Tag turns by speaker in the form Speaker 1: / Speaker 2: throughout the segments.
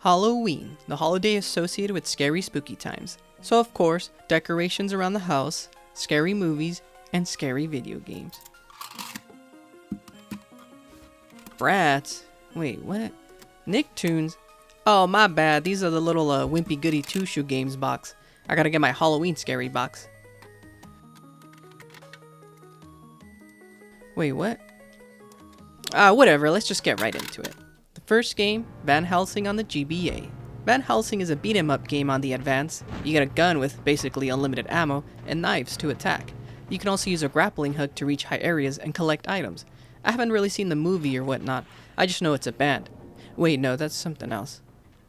Speaker 1: Halloween, the holiday associated with scary spooky times. So of course, decorations around the house, scary movies, and scary video games. Brats? Wait, what? Nicktoons? Oh, my bad. These are the little Wimpy Goody Two-Shoe Games box. I gotta get my Halloween scary box. Wait, what? Whatever, let's just get right into it. The first game, Van Helsing on the GBA. Van Helsing is a beat 'em up game on the Advance. You get a gun with basically unlimited ammo and knives to attack. You can also use a grappling hook to reach high areas and collect items. I haven't really seen the movie or whatnot, I just know it's a band. Wait, no, that's something else.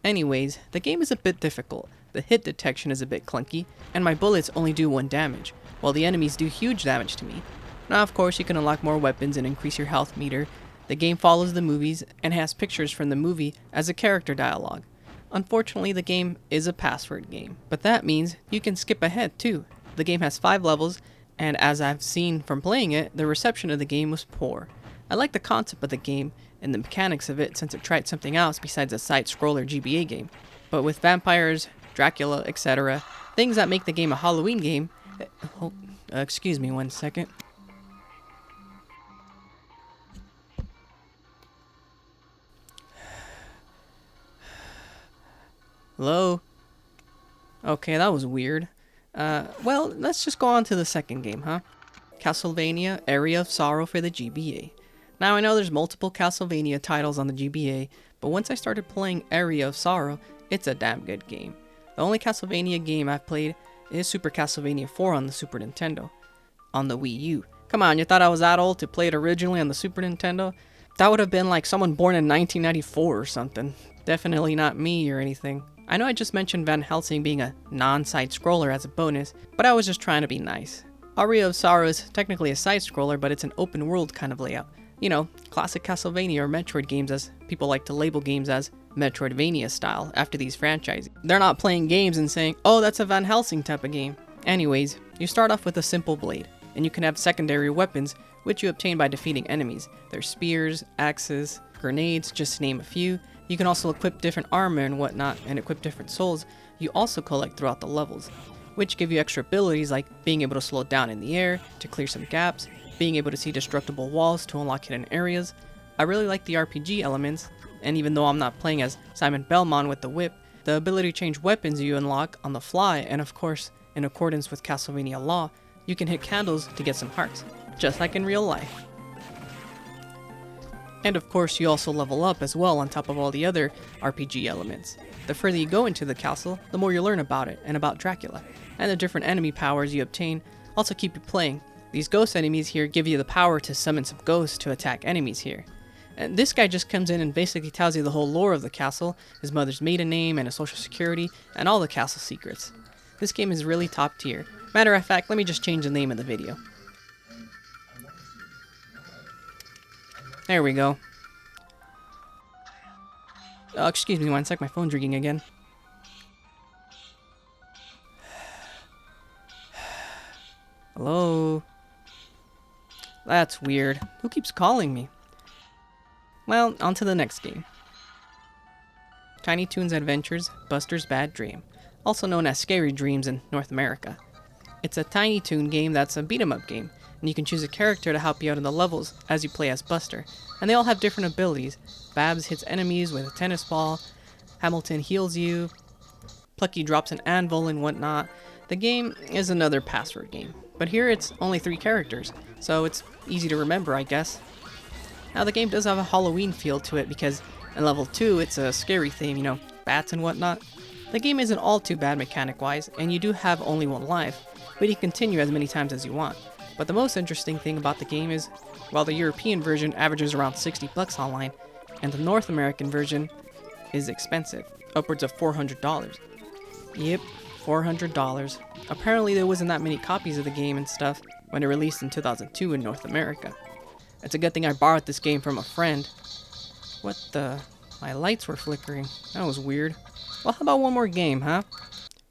Speaker 1: Anyways, the game is a bit difficult. The hit detection is a bit clunky, and my bullets only do 1 damage, while the enemies do huge damage to me. Now of course you can unlock more weapons and increase your health meter. The game follows the movies and has pictures from the movie as a character dialogue. Unfortunately, the game is a password game, but that means you can skip ahead too. The game has 5 levels, and as I've seen from playing it, the reception of the game was poor. I like the concept of the game and the mechanics of it since it tried something else besides a side-scroller GBA game. But with vampires, Dracula, etc., things that make the game a Halloween game... excuse me 1 second. Hello? Okay, that was weird. Well, let's just go on to the second game, huh? Castlevania, Aria of Sorrow for the GBA. Now, I know there's multiple Castlevania titles on the GBA, but once I started playing Aria of Sorrow, it's a damn good game. The only Castlevania game I've played is Super Castlevania 4 on the Super Nintendo. On the Wii U. Come on, you thought I was that old to play it originally on the Super Nintendo? That would have been like someone born in 1994 or something. Definitely not me or anything. I know I just mentioned Van Helsing being a non-side-scroller as a bonus, but I was just trying to be nice. Aria of Sorrow is technically a side-scroller, but it's an open-world kind of layout. You know, classic Castlevania or Metroid games, as people like to label games as Metroidvania style after these franchises. They're not playing games and saying, oh, that's a Van Helsing type of game. Anyways, you start off with a simple blade, and you can have secondary weapons, which you obtain by defeating enemies. There's spears, axes, grenades, just to name a few. You can also equip different armor and whatnot, and equip different souls you also collect throughout the levels, which give you extra abilities like being able to slow down in the air to clear some gaps, being able to see destructible walls to unlock hidden areas. I really like the RPG elements, and even though I'm not playing as Simon Belmont with the whip, the ability to change weapons you unlock on the fly, and of course, in accordance with Castlevania law, you can hit candles to get some hearts, just like in real life. And of course, you also level up as well on top of all the other RPG elements. The further you go into the castle, the more you learn about it and about Dracula, and the different enemy powers you obtain also keep you playing. These ghost enemies here give you the power to summon some ghosts to attack enemies here. And this guy just comes in and basically tells you the whole lore of the castle, his mother's maiden name and his social security, and all the castle secrets. This game is really top tier. Matter of fact, let me just change the name of the video. There we go. Oh, excuse me 1 sec, my phone's ringing again. Hello? That's weird. Who keeps calling me? Well, on to the next game. Tiny Toons Adventures Buster's Bad Dream, also known as Scary Dreams in North America. It's a Tiny Toon game that's a beat 'em up game, and you can choose a character to help you out in the levels as you play as Buster, and they all have different abilities. Babs hits enemies with a tennis ball, Hamilton heals you, Plucky drops an anvil and whatnot. The game is another password game, but here it's only 3 characters, so it's easy to remember, I guess. Now the game does have a Halloween feel to it because in level 2 it's a scary theme, you know, bats and whatnot. The game isn't all too bad mechanic-wise, and you do have only 1 life, but you can continue as many times as you want. But the most interesting thing about the game is, while the European version averages around $60 online, and the North American version is expensive, upwards of $400. Yep, $400. Apparently there wasn't that many copies of the game and stuff when it released in 2002 in North America. It's a good thing I borrowed this game from a friend. What the... My lights were flickering. That was weird. Well, how about one more game, huh?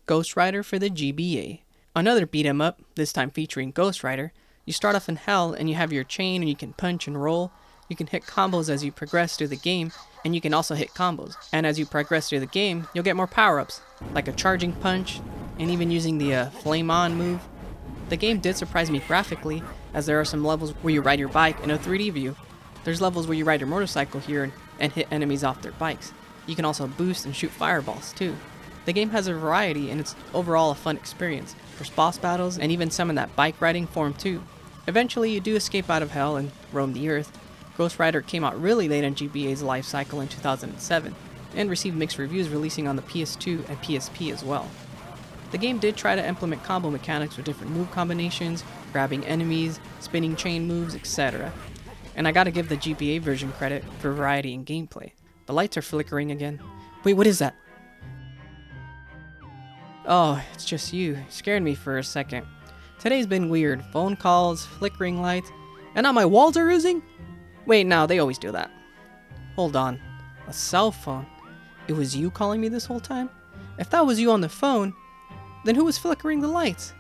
Speaker 1: Ghost Rider for the GBA. Another beat 'em up, this time featuring Ghost Rider. You start off in hell and you have your chain and you can punch and roll. You can hit combos as you progress through the game, And you can also hit combos. And as you progress through the game, you'll get more power-ups, like a charging punch, and even using the flame on move. The game did surprise me graphically, as there are some levels where you ride your bike in a 3D view. There's levels where you ride your motorcycle here and hit enemies off their bikes. You can also boost and shoot fireballs too. The game has a variety and it's overall a fun experience. There's boss battles and even some in that bike riding form too. Eventually you do escape out of hell and roam the earth. Ghost Rider came out really late in GBA's life cycle in 2007 and received mixed reviews, releasing on the PS2 and PSP as well. The game did try to implement combo mechanics with different move combinations, grabbing enemies, spinning chain moves, etc. And I gotta give the GBA version credit for variety in gameplay. The lights are flickering again. Wait, what is that? Oh, it's just you. Scared me for a second. Today's been weird. Phone calls, flickering lights, and now my walls are oozing? Wait, no, they always do that. Hold on. A cell phone? It was you calling me this whole time? If that was you on the phone, then who was flickering the lights?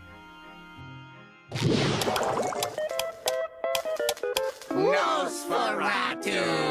Speaker 2: Nosferatu!